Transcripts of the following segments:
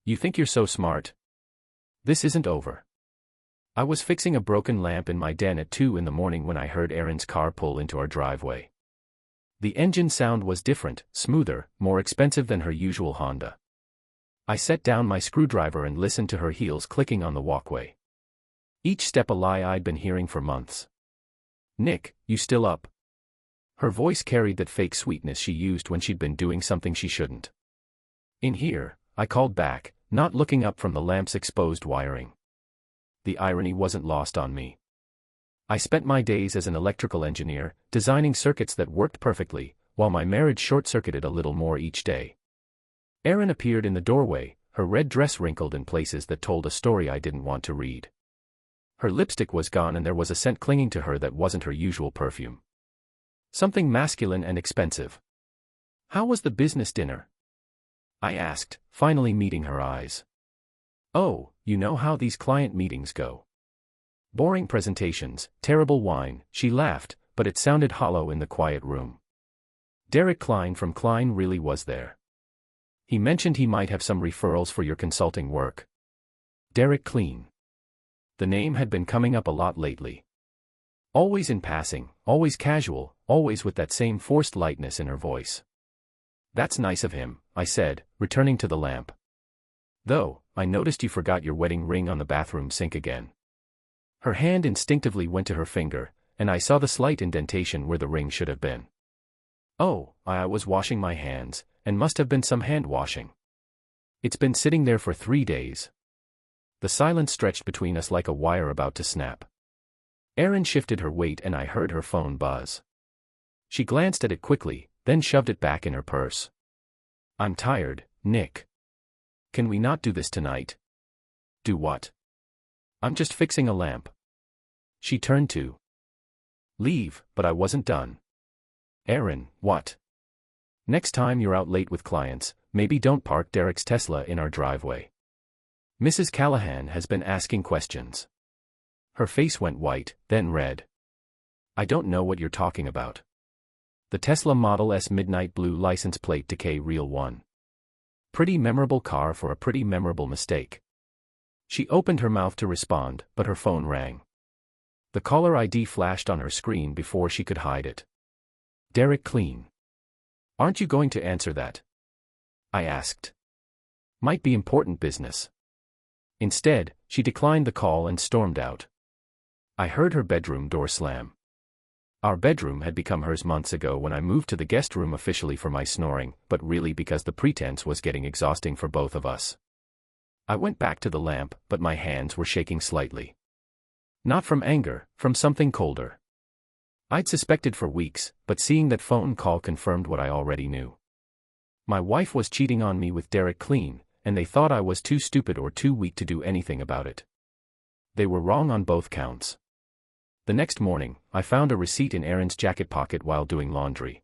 You think you're so smart? This isn't over. I was fixing a broken lamp in my den at 2 in the morning when I heard Erin's car pull into our driveway. The engine sound was different, smoother, more expensive than her usual Honda. I set down my screwdriver and listened to her heels clicking on the walkway. Each step a lie I'd been hearing for months. Nick, you still up? Her voice carried that fake sweetness she used when she'd been doing something she shouldn't. In here, I called back, not looking up from the lamp's exposed wiring. The irony wasn't lost on me. I spent my days as an electrical engineer, designing circuits that worked perfectly, while my marriage short-circuited a little more each day. Erin appeared in the doorway, her red dress wrinkled in places that told a story I didn't want to read. Her lipstick was gone and there was a scent clinging to her that wasn't her usual perfume. Something masculine and expensive. How was the business dinner? I asked, finally meeting her eyes. Oh, you know how these client meetings go. Boring presentations, terrible wine, she laughed, but it sounded hollow in the quiet room. Derek Klein from Klein really was there. He mentioned he might have some referrals for your consulting work. Derek Klein. The name had been coming up a lot lately. Always in passing, always casual, always with that same forced lightness in her voice. That's nice of him, I said, returning to the lamp. Though, I noticed you forgot your wedding ring on the bathroom sink again. Her hand instinctively went to her finger, and I saw the slight indentation where the ring should have been. Oh, I was washing my hands, and must have been some hand washing. It's been sitting there for 3 days. The silence stretched between us like a wire about to snap. Erin shifted her weight and I heard her phone buzz. She glanced at it quickly, then shoved it back in her purse. I'm tired, Nick. Can we not do this tonight? Do what? I'm just fixing a lamp. She turned to leave, but I wasn't done. Erin, what? Next time you're out late with clients, maybe don't park Derek's Tesla in our driveway. Mrs. Callahan has been asking questions. Her face went white, then red. I don't know what you're talking about. The Tesla Model S midnight blue license plate decay real one. Pretty memorable car for a pretty memorable mistake. She opened her mouth to respond, but her phone rang. The caller ID flashed on her screen before she could hide it. Derek Klein. Aren't you going to answer that? I asked. Might be important business. Instead, she declined the call and stormed out. I heard her bedroom door slam. Our bedroom had become hers months ago when I moved to the guest room officially for my snoring, but really because the pretense was getting exhausting for both of us. I went back to the lamp, but my hands were shaking slightly. Not from anger, from something colder. I'd suspected for weeks, but seeing that phone call confirmed what I already knew. My wife was cheating on me with Derek Klein, and they thought I was too stupid or too weak to do anything about it. They were wrong on both counts. The next morning, I found a receipt in Erin's jacket pocket while doing laundry.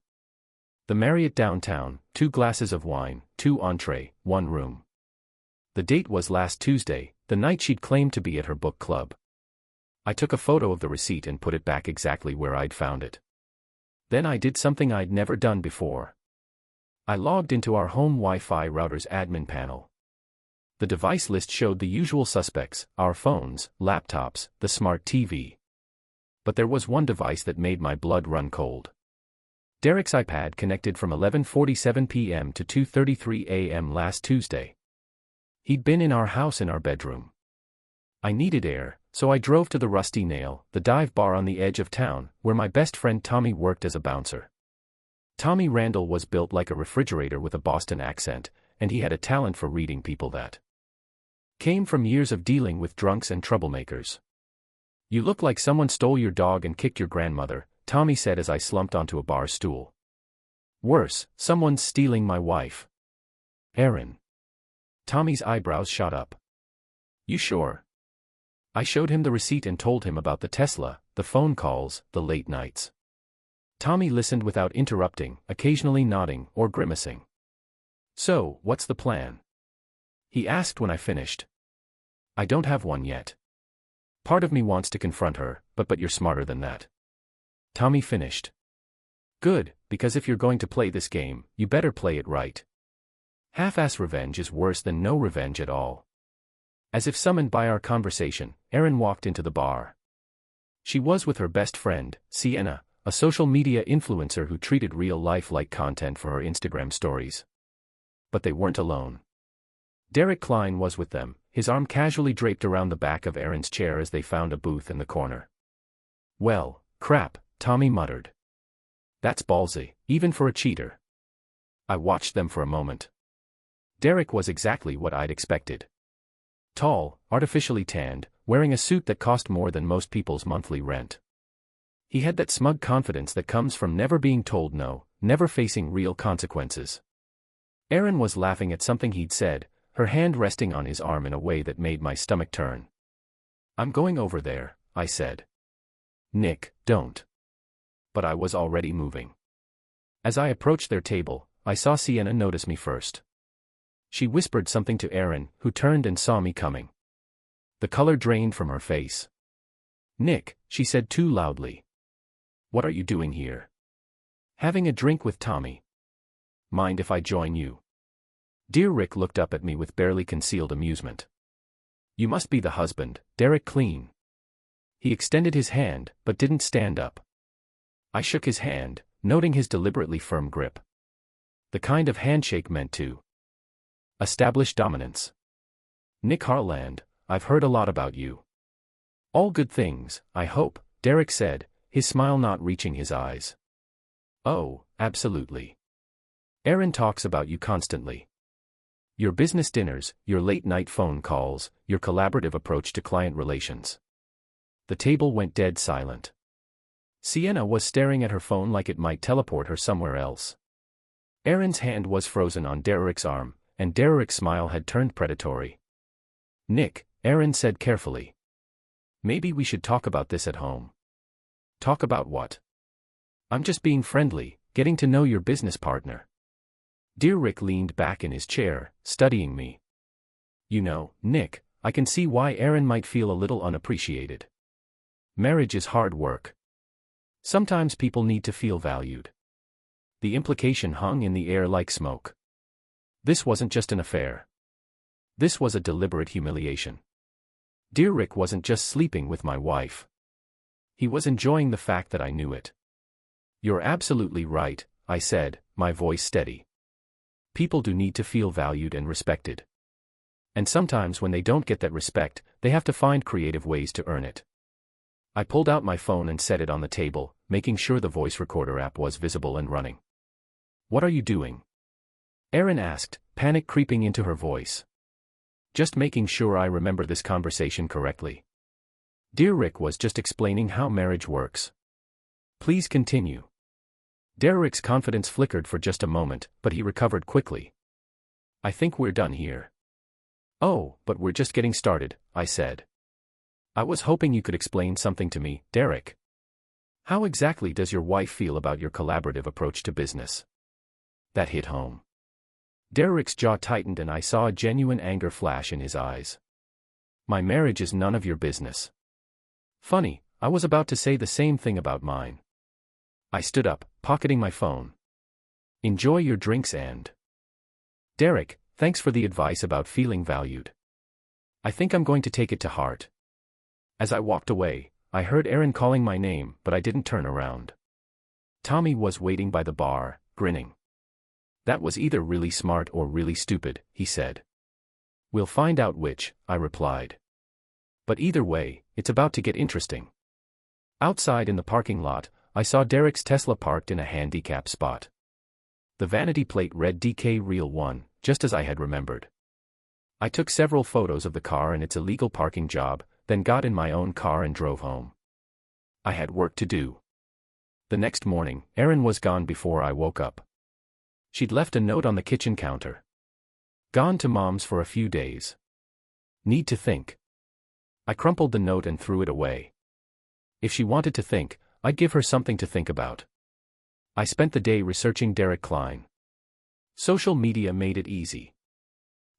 The Marriott downtown, 2 glasses of wine, 2 entree, 1 room. The date was last Tuesday, the night she'd claimed to be at her book club. I took a photo of the receipt and put it back exactly where I'd found it. Then I did something I'd never done before. I logged into our home Wi-Fi router's admin panel. The device list showed the usual suspects, our phones, laptops, the smart TV. But there was one device that made my blood run cold. Derek's iPad connected from 11:47 p.m. to 2:33 a.m. last Tuesday. He'd been in our house in our bedroom. I needed air, so I drove to the Rusty Nail, the dive bar on the edge of town, where my best friend Tommy worked as a bouncer. Tommy Randall was built like a refrigerator with a Boston accent, and he had a talent for reading people that came from years of dealing with drunks and troublemakers. You look like someone stole your dog and kicked your grandmother, Tommy said as I slumped onto a bar stool. Worse, someone's stealing my wife. Erin. Tommy's eyebrows shot up. You sure? I showed him the receipt and told him about the Tesla, the phone calls, the late nights. Tommy listened without interrupting, occasionally nodding or grimacing. So, what's the plan? He asked when I finished. I don't have one yet. Part of me wants to confront her, but you're smarter than that. Tommy finished. Good, because if you're going to play this game, you better play it right. Half-ass revenge is worse than no revenge at all. As if summoned by our conversation, Erin walked into the bar. She was with her best friend, Sienna, a social media influencer who treated real life like content for her Instagram stories. But they weren't alone. Derek Klein was with them, his arm casually draped around the back of Erin's chair as they found a booth in the corner. "Well, crap," Tommy muttered. "That's ballsy, even for a cheater." I watched them for a moment. Derek was exactly what I'd expected. Tall, artificially tanned, wearing a suit that cost more than most people's monthly rent. He had that smug confidence that comes from never being told no, never facing real consequences. Erin was laughing at something he'd said, her hand resting on his arm in a way that made my stomach turn. "I'm going over there," I said. "Nick, don't." But I was already moving. As I approached their table, I saw Sienna notice me first. She whispered something to Erin, who turned and saw me coming. The color drained from her face. "Nick," she said too loudly. "What are you doing here?" "Having a drink with Tommy." "Mind if I join you?" Dear Rick looked up at me with barely concealed amusement. "You must be the husband, Derek Klein." He extended his hand, but didn't stand up. I shook his hand, noting his deliberately firm grip. The kind of handshake meant to establish dominance. "Nick Harland, I've heard a lot about you." "All good things, I hope," Derek said, his smile not reaching his eyes. "Oh, absolutely. Erin talks about you constantly. Your business dinners, your late-night phone calls, your collaborative approach to client relations." The table went dead silent. Sienna was staring at her phone like it might teleport her somewhere else. Erin's hand was frozen on Derek's arm, and Derek's smile had turned predatory. "Nick," Erin said carefully. "Maybe we should talk about this at home." "Talk about what?" "I'm just being friendly, getting to know your business partner." Dear Rick leaned back in his chair, studying me. "You know, Nick, I can see why Erin might feel a little unappreciated. Marriage is hard work. Sometimes people need to feel valued." The implication hung in the air like smoke. This wasn't just an affair. This was a deliberate humiliation. Dear Rick wasn't just sleeping with my wife. He was enjoying the fact that I knew it. "You're absolutely right," I said, my voice steady. "People do need to feel valued and respected. And sometimes when they don't get that respect, they have to find creative ways to earn it." I pulled out my phone and set it on the table, making sure the voice recorder app was visible and running. "What are you doing?" Erin asked, panic creeping into her voice. "Just making sure I remember this conversation correctly." Dear Rick was just explaining how marriage works. "Please continue." Derek's confidence flickered for just a moment, but he recovered quickly. "I think we're done here." "Oh, but we're just getting started," I said. "I was hoping you could explain something to me, Derek. How exactly does your wife feel about your collaborative approach to business?" That hit home. Derek's jaw tightened and I saw a genuine anger flash in his eyes. "My marriage is none of your business." Funny, I was about to say the same thing about mine. I stood up, pocketing my phone. "Enjoy your drinks and..." "Derek, thanks for the advice about feeling valued. I think I'm going to take it to heart." As I walked away, I heard Erin calling my name, but I didn't turn around. Tommy was waiting by the bar, grinning. "That was either really smart or really stupid," he said. "We'll find out which," I replied. "But either way, it's about to get interesting." Outside in the parking lot, I saw Derek's Tesla parked in a handicap spot. The vanity plate read DK Real 1, just as I had remembered. I took several photos of the car and its illegal parking job, then got in my own car and drove home. I had work to do. The next morning, Erin was gone before I woke up. She'd left a note on the kitchen counter. "Gone to Mom's for a few days. Need to think." I crumpled the note and threw it away. If she wanted to think, I'd give her something to think about. I spent the day researching Derek Klein. Social media made it easy.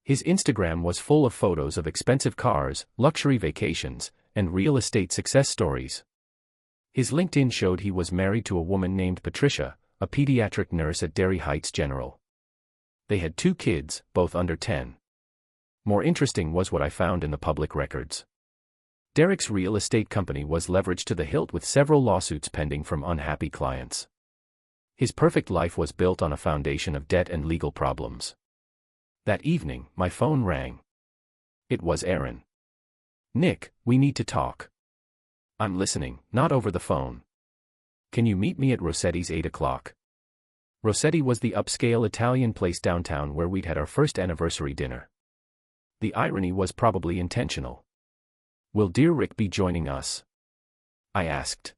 His Instagram was full of photos of expensive cars, luxury vacations, and real estate success stories. His LinkedIn showed he was married to a woman named Patricia, a pediatric nurse at Derry Heights General. They had 2 kids, both under 10. More interesting was what I found in the public records. Derek's real estate company was leveraged to the hilt with several lawsuits pending from unhappy clients. His perfect life was built on a foundation of debt and legal problems. That evening, my phone rang. It was Erin. "Nick, we need to talk." "I'm listening, not over the phone." "Can you meet me at Rossetti's 8 o'clock? Rossetti was the upscale Italian place downtown where we'd had our first anniversary dinner. The irony was probably intentional. "Will dear Rick be joining us?" I asked.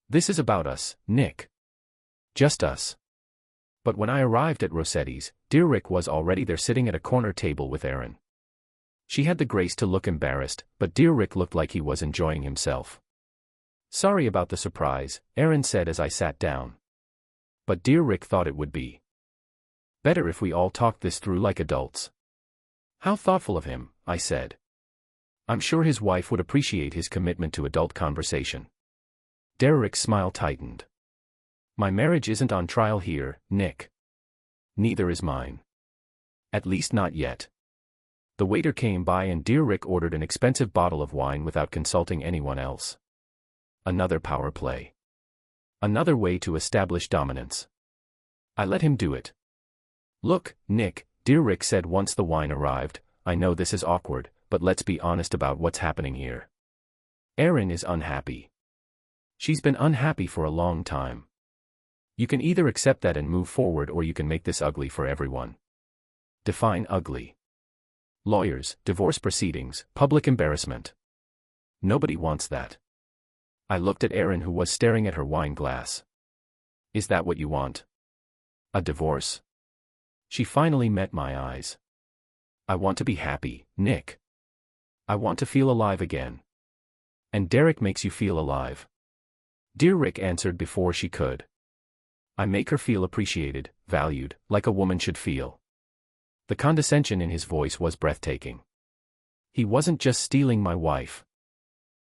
"This is about us, Nick. Just us." But when I arrived at Rossetti's, dear Rick was already there sitting at a corner table with Erin. She had the grace to look embarrassed, but dear Rick looked like he was enjoying himself. "Sorry about the surprise," Erin said as I sat down. But dear Rick thought it would be better if we all talked this through like adults. "How thoughtful of him," I said. "I'm sure his wife would appreciate his commitment to adult conversation." Derek's smile tightened. "My marriage isn't on trial here, Nick. Neither is mine. At least not yet." The waiter came by and dear Rick ordered an expensive bottle of wine without consulting anyone else. Another power play. Another way to establish dominance. I let him do it. "Look, Nick," dear Rick said once the wine arrived, "I know this is awkward, but let's be honest about what's happening here. Erin is unhappy. She's been unhappy for a long time. You can either accept that and move forward, or you can make this ugly for everyone." Define ugly. Lawyers, divorce proceedings, public embarrassment. Nobody wants that. I looked at Erin, who was staring at her wine glass. "Is that what you want? A divorce?" She finally met my eyes. "I want to be happy, Nick. I want to feel alive again." "And Derek makes you feel alive?" Dear Rick answered before she could. "I make her feel appreciated, valued, like a woman should feel." The condescension in his voice was breathtaking. He wasn't just stealing my wife.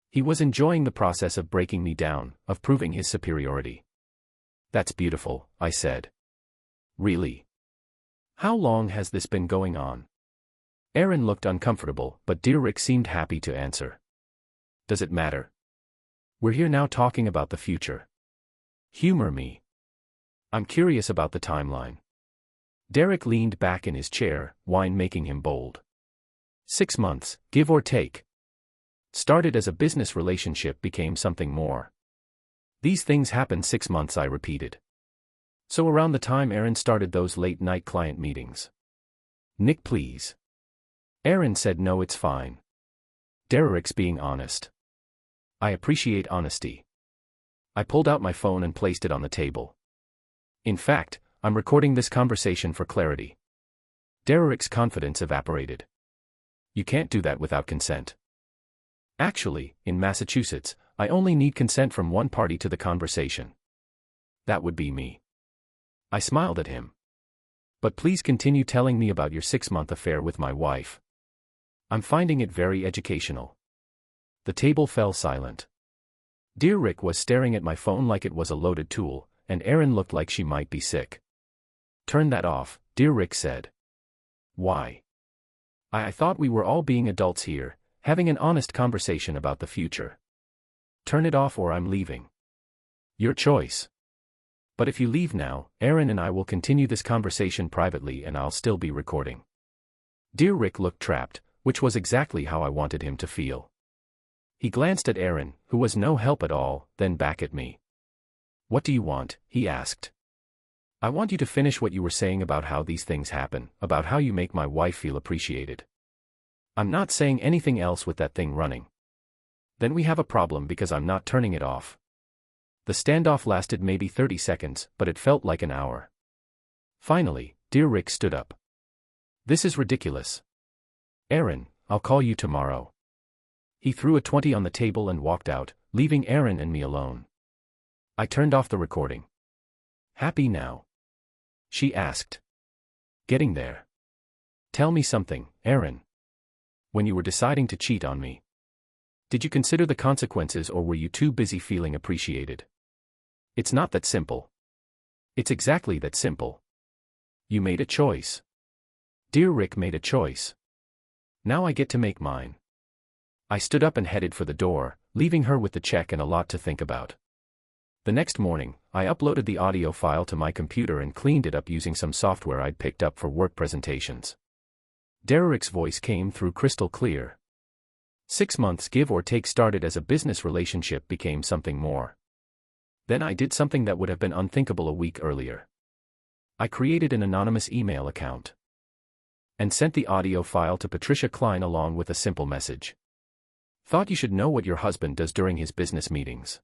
He was enjoying the process of breaking me down, of proving his superiority. "That's beautiful," I said. "Really? How long has this been going on?" Erin looked uncomfortable, but dear Rick seemed happy to answer. "Does it matter? We're here now talking about the future. Humor me. I'm curious about the timeline." Derek leaned back in his chair, wine making him bold. 6 months, give or take. Started as a business relationship became something more. These things happen 6 months, I repeated. So around the time Erin started those late-night client meetings. "Nick, please." Erin said no, it's fine. Derek's being honest. I appreciate honesty. I pulled out my phone and placed it on the table. "In fact, I'm recording this conversation for clarity." Derek's confidence evaporated. "You can't do that without consent." "Actually, in Massachusetts, I only need consent from one party to the conversation. That would be me." I smiled at him. "But please continue telling me about your 6-month affair with my wife. I'm finding it very educational." The table fell silent. Dear Rick was staring at my phone like it was a loaded tool, and Erin looked like she might be sick. "Turn that off," Dear Rick said. "Why?" I thought we were all being adults here, having an honest conversation about the future." "Turn it off or I'm leaving." "Your choice. But if you leave now, Erin and I will continue this conversation privately and I'll still be recording." Dear Rick looked trapped, which was exactly how I wanted him to feel. He glanced at Erin, who was no help at all, then back at me. "What do you want?" he asked. "I want you to finish what you were saying about how these things happen, about how you make my wife feel appreciated." "I'm not saying anything else with that thing running." "Then we have a problem because I'm not turning it off." The standoff lasted maybe 30 seconds, but it felt like an hour. Finally, Dear Rick stood up. "This is ridiculous. Erin, I'll call you tomorrow." He threw a 20 on the table and walked out, leaving Erin and me alone. I turned off the recording. "Happy now?" she asked. "Getting there." "Tell me something, Erin. When you were deciding to cheat on me, did you consider the consequences or were you too busy feeling appreciated?" "It's not that simple." "It's exactly that simple. You made a choice. Dear Rick made a choice. Now I get to make mine. I stood up and headed for the door, leaving her with the check and a lot to think about. The next morning, I uploaded the audio file to my computer and cleaned it up using some software I'd picked up for work presentations. Derek's voice came through crystal clear. 6 months give or take started as a business relationship became something more. Then I did something that would have been unthinkable a week earlier. I created an anonymous email account and sent the audio file to Patricia Klein along with a simple message. Thought you should know what your husband does during his business meetings.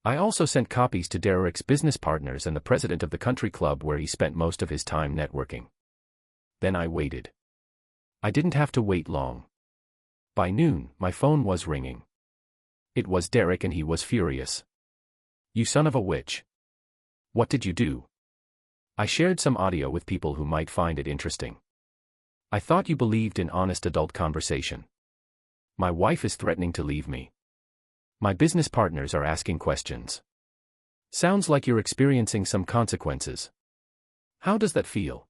I also sent copies to Derek's business partners and the president of the country club where he spent most of his time networking. Then I waited. I didn't have to wait long. By noon, my phone was ringing. It was Derek and he was furious. You son of a witch. What did you do? I shared some audio with people who might find it interesting. I thought you believed in honest adult conversation. My wife is threatening to leave me. My business partners are asking questions. Sounds like you're experiencing some consequences. How does that feel?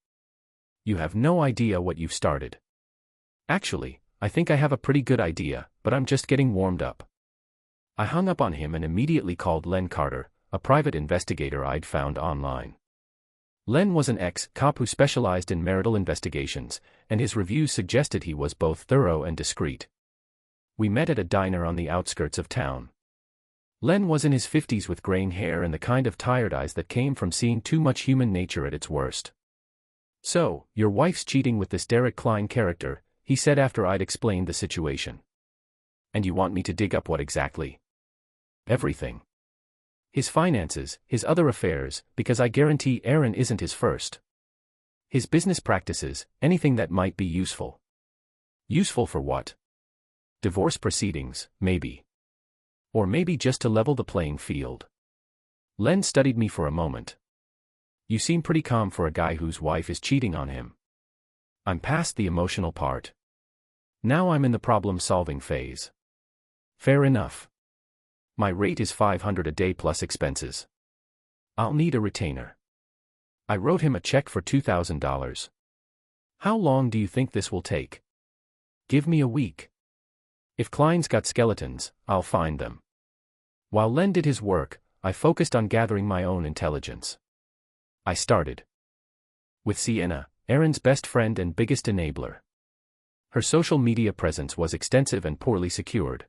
You have no idea what you've started. Actually, I think I have a pretty good idea, but I'm just getting warmed up. I hung up on him and immediately called Len Carter, a private investigator I'd found online. Len was an ex-cop who specialized in marital investigations, and his reviews suggested he was both thorough and discreet. We met at a diner on the outskirts of town. Len was in his 50s with graying hair and the kind of tired eyes that came from seeing too much human nature at its worst. So, your wife's cheating with this Derek Klein character, he said after I'd explained the situation. And you want me to dig up what exactly? Everything. His finances, his other affairs, because I guarantee Aaron isn't his first. His business practices, anything that might be useful. Useful for what? Divorce proceedings, maybe. Or maybe just to level the playing field. Len studied me for a moment. You seem pretty calm for a guy whose wife is cheating on him. I'm past the emotional part. Now I'm in the problem-solving phase. Fair enough. My rate is $500 a day plus expenses. I'll need a retainer. I wrote him a check for $2,000. How long do you think this will take? Give me a week. If Klein's got skeletons, I'll find them. While Len did his work, I focused on gathering my own intelligence. I started with Sienna, Aaron's best friend and biggest enabler. Her social media presence was extensive and poorly secured.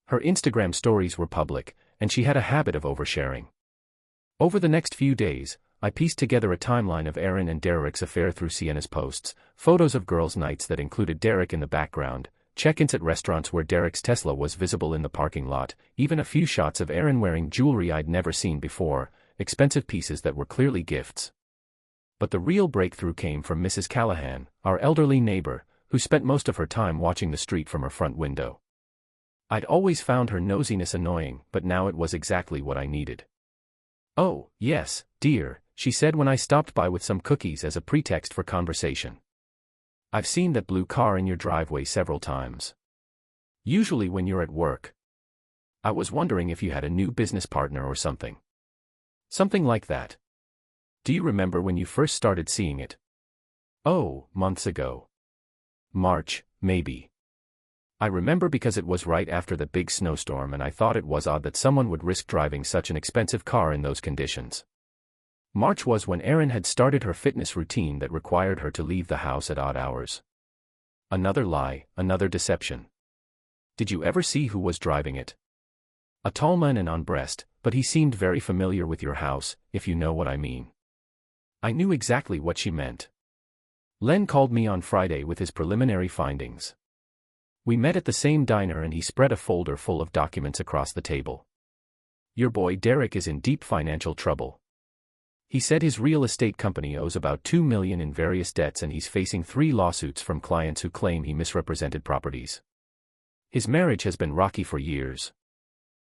Her Instagram stories were public, and she had a habit of oversharing. Over the next few days, I pieced together a timeline of Aaron and Derek's affair through Sienna's posts, photos of girls' nights that included Derek in the background, check-ins at restaurants where Derek's Tesla was visible in the parking lot, even a few shots of Aaron wearing jewelry I'd never seen before, expensive pieces that were clearly gifts. But the real breakthrough came from Mrs. Callahan, our elderly neighbor, who spent most of her time watching the street from her front window. I'd always found her nosiness annoying, but now it was exactly what I needed. Oh, yes, dear, she said when I stopped by with some cookies as a pretext for conversation. I've seen that blue car in your driveway several times. Usually when you're at work. I was wondering if you had a new business partner or something. Something like that. Do you remember when you first started seeing it? Oh, months ago. March, maybe. I remember because it was right after the big snowstorm and I thought it was odd that someone would risk driving such an expensive car in those conditions. March was when Erin had started her fitness routine that required her to leave the house at odd hours. Another lie, another deception. Did you ever see who was driving it? A tall man and on breast, but he seemed very familiar with your house, if you know what I mean. I knew exactly what she meant. Len called me on Friday with his preliminary findings. We met at the same diner and he spread a folder full of documents across the table. Your boy Derek is in deep financial trouble. He said his real estate company owes about $2 million in various debts and he's facing 3 lawsuits from clients who claim he misrepresented properties. His marriage has been rocky for years.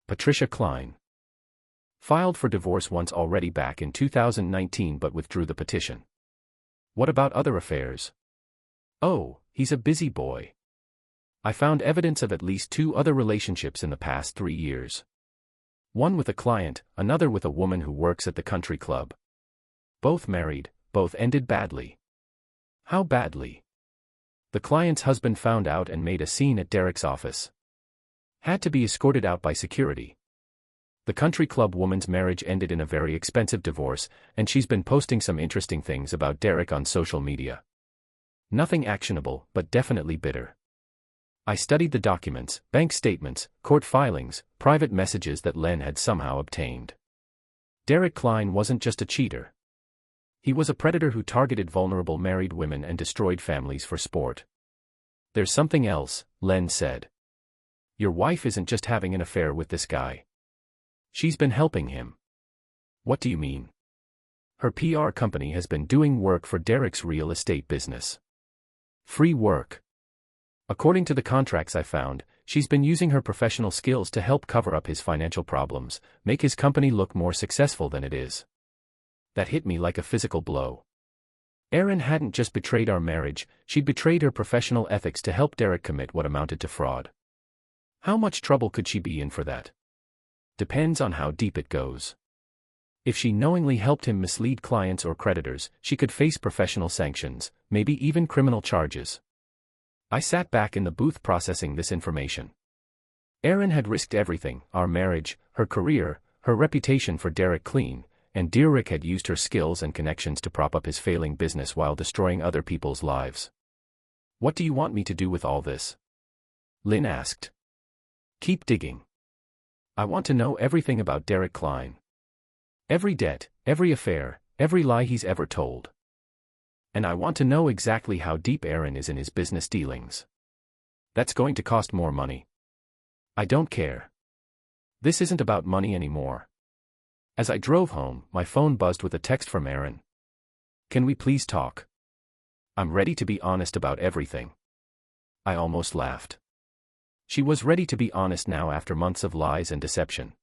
Patricia Klein filed for divorce once already back in 2019 but withdrew the petition. What about other affairs? Oh, he's a busy boy. I found evidence of at least 2 other relationships in the past 3 years. One with a client, another with a woman who works at the country club. Both married, both ended badly. How badly? The client's husband found out and made a scene at Derek's office. Had to be escorted out by security. The country club woman's marriage ended in a very expensive divorce, and she's been posting some interesting things about Derek on social media. Nothing actionable, but definitely bitter. I studied the documents, bank statements, court filings, private messages that Len had somehow obtained. Derek Klein wasn't just a cheater. He was a predator who targeted vulnerable married women and destroyed families for sport. There's something else, Len said. Your wife isn't just having an affair with this guy. She's been helping him. What do you mean? Her PR company has been doing work for Derek's real estate business. Free work. According to the contracts I found, she's been using her professional skills to help cover up his financial problems, make his company look more successful than it is. That hit me like a physical blow. Erin hadn't just betrayed our marriage, she'd betrayed her professional ethics to help Derek commit what amounted to fraud. How much trouble could she be in for that? Depends on how deep it goes. If she knowingly helped him mislead clients or creditors, she could face professional sanctions, maybe even criminal charges. I sat back in the booth processing this information. Erin had risked everything, our marriage, her career, her reputation for Derek Klein, and Derek had used her skills and connections to prop up his failing business while destroying other people's lives. What do you want me to do with all this? Lynn asked. Keep digging. I want to know everything about Derek Klein. Every debt, every affair, every lie he's ever told. And I want to know exactly how deep Erin is in his business dealings. That's going to cost more money. I don't care. This isn't about money anymore. As I drove home, my phone buzzed with a text from Erin. Can we please talk? I'm ready to be honest about everything. I almost laughed. She was ready to be honest now after months of lies and deception.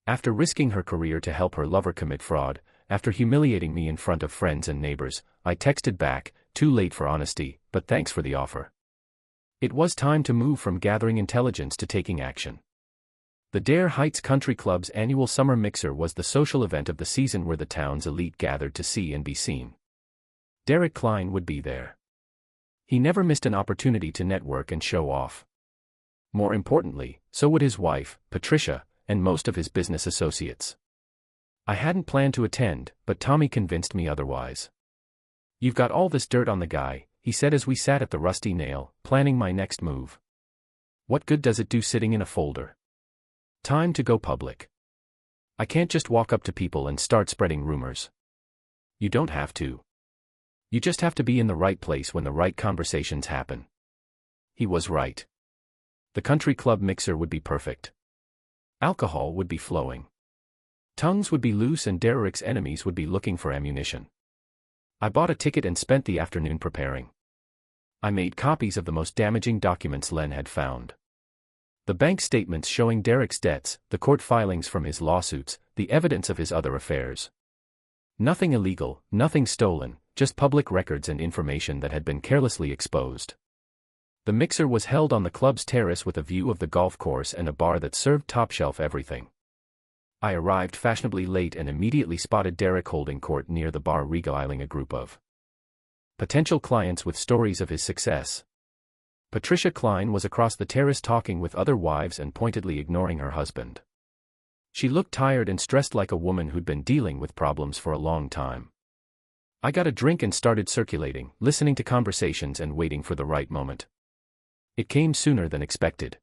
After risking her career to help her lover commit fraud, after humiliating me in front of friends and neighbors, I texted back, too late for honesty, but thanks for the offer. It was time to move from gathering intelligence to taking action. The Dare Heights Country Club's annual summer mixer was the social event of the season where the town's elite gathered to see and be seen. Derek Klein would be there. He never missed an opportunity to network and show off. More importantly, so would his wife, Patricia, and most of his business associates. I hadn't planned to attend, but Tommy convinced me otherwise. You've got all this dirt on the guy, he said as we sat at the Rusty Nail, planning my next move. What good does it do sitting in a folder? Time to go public. I can't just walk up to people and start spreading rumors. You don't have to. You just have to be in the right place when the right conversations happen. He was right. The country club mixer would be perfect. Alcohol would be flowing. Tongues would be loose and Derek's enemies would be looking for ammunition. I bought a ticket and spent the afternoon preparing. I made copies of the most damaging documents Len had found. The bank statements showing Derek's debts, the court filings from his lawsuits, the evidence of his other affairs. Nothing illegal, nothing stolen, just public records and information that had been carelessly exposed. The mixer was held on the club's terrace with a view of the golf course and a bar that served top-shelf everything. I arrived fashionably late and immediately spotted Derek holding court near the bar regaling a group of potential clients with stories of his success. Patricia Klein was across the terrace talking with other wives and pointedly ignoring her husband. She looked tired and stressed like a woman who'd been dealing with problems for a long time. I got a drink and started circulating, listening to conversations and waiting for the right moment. It came sooner than expected.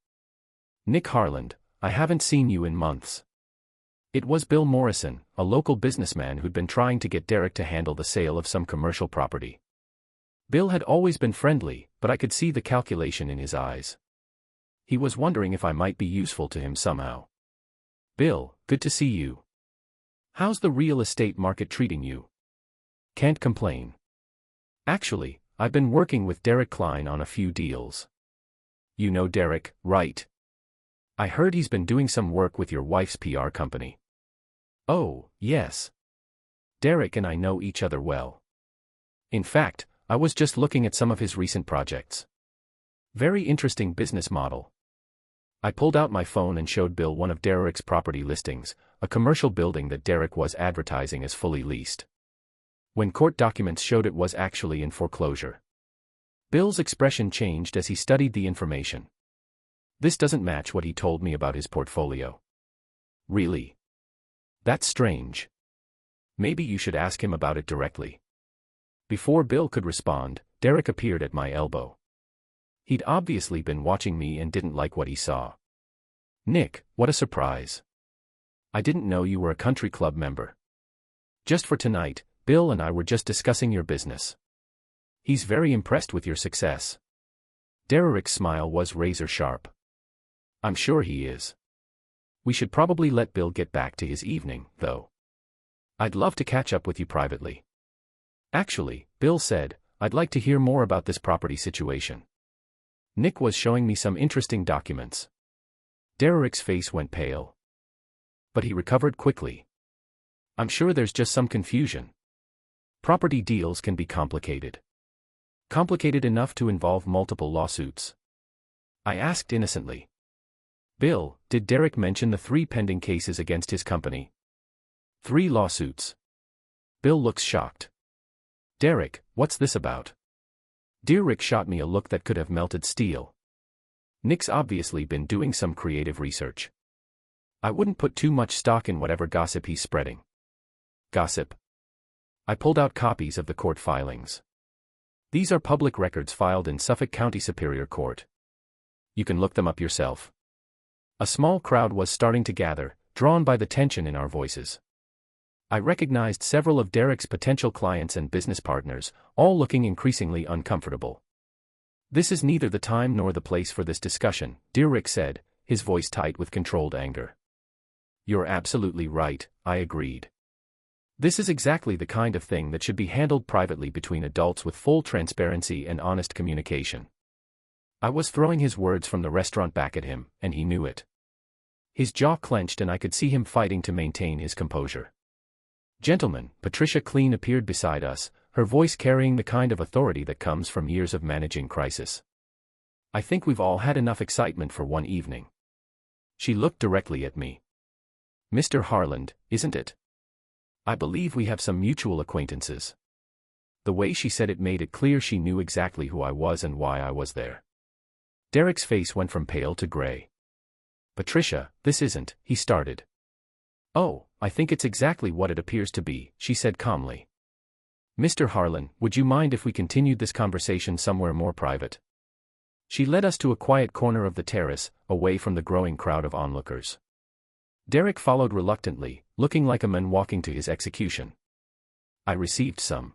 Nick Harland, I haven't seen you in months. It was Bill Morrison, a local businessman who'd been trying to get Derek to handle the sale of some commercial property. Bill had always been friendly, but I could see the calculation in his eyes. He was wondering if I might be useful to him somehow. Bill, good to see you. How's the real estate market treating you? Can't complain. Actually, I've been working with Derek Klein on a few deals. You know Derek, right? I heard he's been doing some work with your wife's PR company. Oh, yes. Derek and I know each other well. In fact, I was just looking at some of his recent projects. Very interesting business model. I pulled out my phone and showed Bill one of Derek's property listings, a commercial building that Derek was advertising as fully leased. when court documents showed it was actually in foreclosure. Bill's expression changed as he studied the information. This doesn't match what he told me about his portfolio. Really? That's strange. Maybe you should ask him about it directly. Before Bill could respond, Derek appeared at my elbow. He'd obviously been watching me and didn't like what he saw. Nick, what a surprise. I didn't know you were a country club member. Just for tonight, Bill and I were just discussing your business. He's very impressed with your success. Derek's smile was razor sharp. I'm sure he is. We should probably let Bill get back to his evening, though. I'd love to catch up with you privately. Actually, Bill said, I'd like to hear more about this property situation. Nick was showing me some interesting documents. Derek's face went pale. But he recovered quickly. I'm sure there's just some confusion. Property deals can be complicated. Complicated enough to involve multiple lawsuits. I asked innocently. Bill, did Derek mention the 3 pending cases against his company? 3 lawsuits. Bill looks shocked. Derek, what's this about? Derek shot me a look that could have melted steel. Nick's obviously been doing some creative research. I wouldn't put too much stock in whatever gossip he's spreading. Gossip? I pulled out copies of the court filings. These are public records filed in Suffolk County Superior Court. You can look them up yourself. A small crowd was starting to gather, drawn by the tension in our voices. I recognized several of Derek's potential clients and business partners, all looking increasingly uncomfortable. This is neither the time nor the place for this discussion, Derek said, his voice tight with controlled anger. You're absolutely right, I agreed. This is exactly the kind of thing that should be handled privately between adults with full transparency and honest communication. I was throwing his words from the restaurant back at him, and he knew it. His jaw clenched and I could see him fighting to maintain his composure. Gentlemen, Patricia Clean appeared beside us, her voice carrying the kind of authority that comes from years of managing crisis. I think we've all had enough excitement for one evening. She looked directly at me. Mr. Harland, isn't it? I believe we have some mutual acquaintances. The way she said it made it clear she knew exactly who I was and why I was there. Derek's face went from pale to gray. Patricia, this isn't, he started. Oh, I think it's exactly what it appears to be, she said calmly. Mr. Harlan, would you mind if we continued this conversation somewhere more private? She led us to a quiet corner of the terrace, away from the growing crowd of onlookers. Derek followed reluctantly, looking like a man walking to his execution. I received some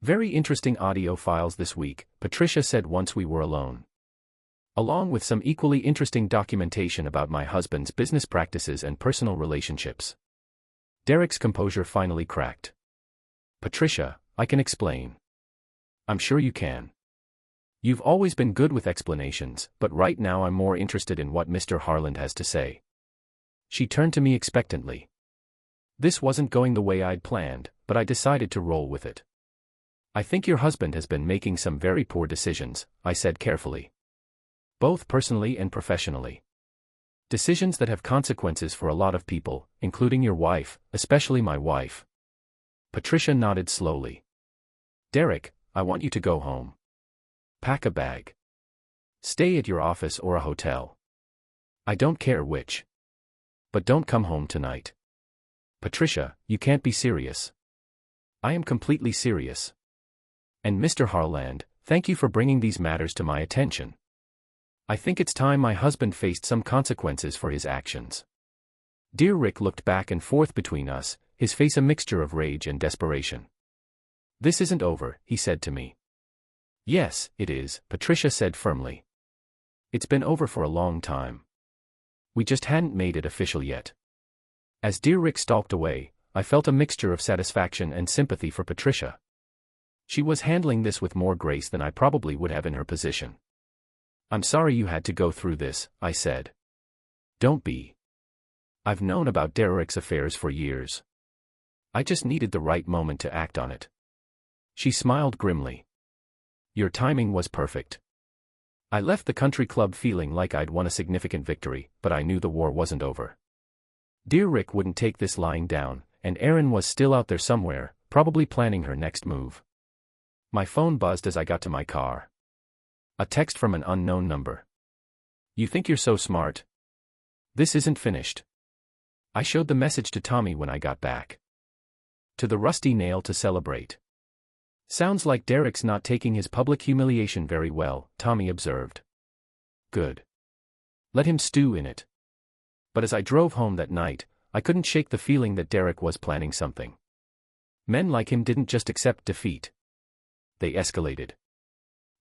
very interesting audio files this week, Patricia said once we were alone. Along with some equally interesting documentation about my husband's business practices and personal relationships. Derek's composure finally cracked. Patricia, I can explain. I'm sure you can. You've always been good with explanations, but right now I'm more interested in what Mr. Harland has to say. She turned to me expectantly. This wasn't going the way I'd planned, but I decided to roll with it. I think your husband has been making some very poor decisions, I said carefully. Both personally and professionally. Decisions that have consequences for a lot of people, including your wife, especially my wife. Patricia nodded slowly. Derek, I want you to go home. Pack a bag. Stay at your office or a hotel. I don't care which. But don't come home tonight. Patricia, you can't be serious. I am completely serious. And Mr. Harland, thank you for bringing these matters to my attention. I think it's time my husband faced some consequences for his actions. Dear Rick looked back and forth between us, his face a mixture of rage and desperation. This isn't over, he said to me. Yes, it is, Patricia said firmly. It's been over for a long time. We just hadn't made it official yet. As Dear Rick stalked away, I felt a mixture of satisfaction and sympathy for Patricia. She was handling this with more grace than I probably would have in her position. I'm sorry you had to go through this, I said. Don't be. I've known about Derek's affairs for years. I just needed the right moment to act on it. She smiled grimly. Your timing was perfect. I left the country club feeling like I'd won a significant victory, but I knew the war wasn't over. Dear Rick wouldn't take this lying down, and Aaron was still out there somewhere, probably planning her next move. My phone buzzed as I got to my car. A text from an unknown number. You think you're so smart? This isn't finished. I showed the message to Tommy when I got back. To the rusty nail to celebrate. Sounds like Derek's not taking his public humiliation very well, Tommy observed. Good. Let him stew in it. But as I drove home that night, I couldn't shake the feeling that Derek was planning something. Men like him didn't just accept defeat. They escalated.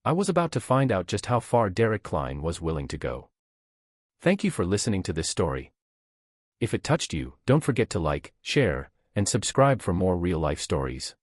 I was about to find out just how far Derek Klein was willing to go. Thank you for listening to this story. If it touched you, don't forget to like, share, and subscribe for more real-life stories.